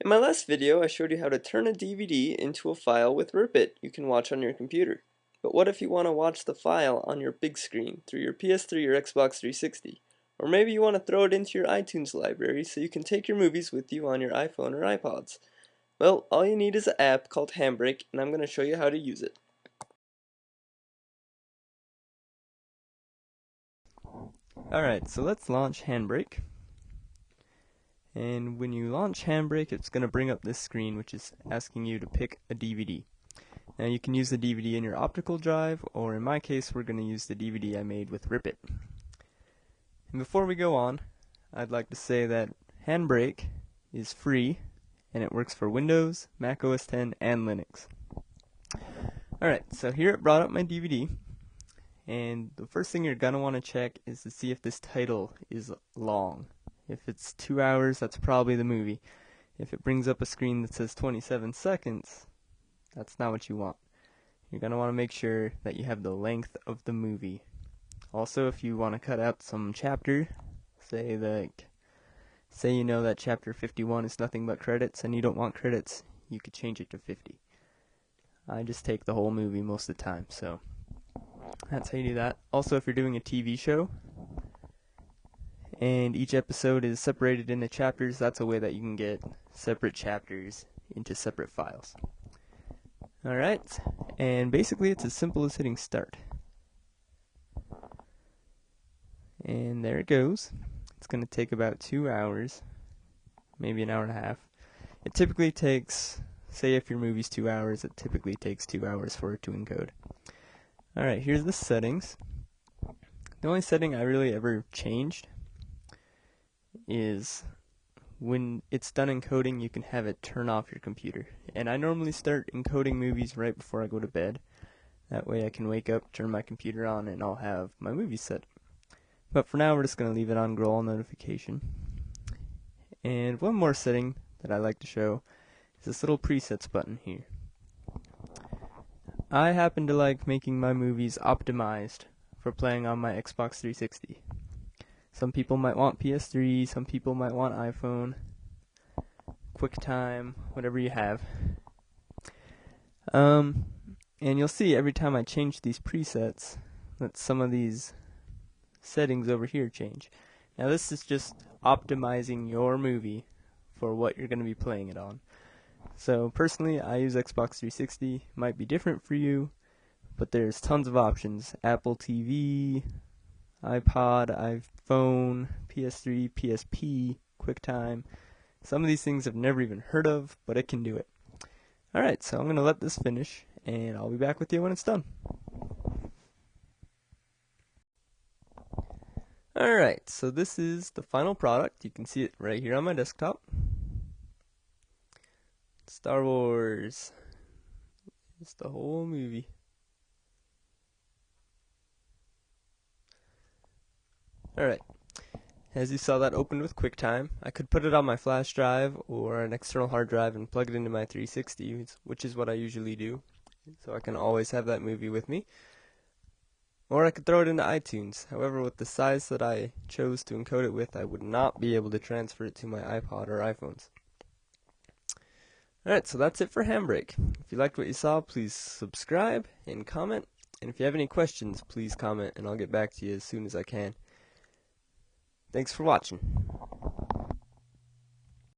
In my last video, I showed you how to turn a DVD into a file with Rip It you can watch on your computer. But what if you want to watch the file on your big screen through your PS3 or Xbox 360? Or maybe you want to throw it into your iTunes library so you can take your movies with you on your iPhone or iPods. Well, all you need is an app called Handbrake, and I'm going to show you how to use it. Alright, so let's launch Handbrake. And when you launch Handbrake, it's going to bring up this screen which is asking you to pick a DVD. Now you can use the DVD in your optical drive, or in my case we're going to use the DVD I made with Rip It. And before we go on, I'd like to say that Handbrake is free and it works for Windows, Mac OS X, and Linux. Alright, so here it brought up my DVD, and the first thing you're going to want to check is to see if this title is long. If it's 2 hours, that's probably the movie. If it brings up a screen that says 27 seconds, that's not what you want. You're going to want to make sure that you have the length of the movie. Also, if you want to cut out some chapter, say you know that chapter 51 is nothing but credits and you don't want credits, you could change it to 50. I just take the whole movie most of the time, so that's how you do that. Also, if you're doing a TV show and each episode is separated into chapters, that's a way that you can get separate chapters into separate files. Alright, and basically it's as simple as hitting start. And there it goes. It's going to take about 2 hours, maybe an hour and a half. It typically takes, say if your movie's 2 hours, it typically takes 2 hours for it to encode. Alright, here's the settings. The only setting I really ever changed is when it's done encoding, you can have it turn off your computer. And I normally start encoding movies right before I go to bed. That way I can wake up, turn my computer on, and I'll have my movie set. But for now, we're just going to leave it on all notification. And one more setting that I like to show is this little presets button here. I happen to like making my movies optimized for playing on my Xbox 360. Some people might want PS3, some people might want iPhone, QuickTime, whatever you have. And you'll see every time I change these presets that some of these settings over here change. Now this is just optimizing your movie for what you're going to be playing it on. So personally, I use Xbox 360. Might be different for you, but there's tons of options. Apple TV, iPod, iPhone, PS3, PSP, QuickTime. Some of these things I've never even heard of, but it can do it. Alright, so I'm going to let this finish, and I'll be back with you when it's done. Alright, so this is the final product. You can see it right here on my desktop. Star Wars. It's the whole movie. Alright, as you saw, that opened with QuickTime. I could put it on my flash drive or an external hard drive and plug it into my 360, which is what I usually do, so I can always have that movie with me. Or I could throw it into iTunes. However, with the size that I chose to encode it with, I would not be able to transfer it to my iPod or iPhones. Alright, so that's it for Handbrake. If you liked what you saw, please subscribe and comment. And if you have any questions, please comment and I'll get back to you as soon as I can. Thanks for watching.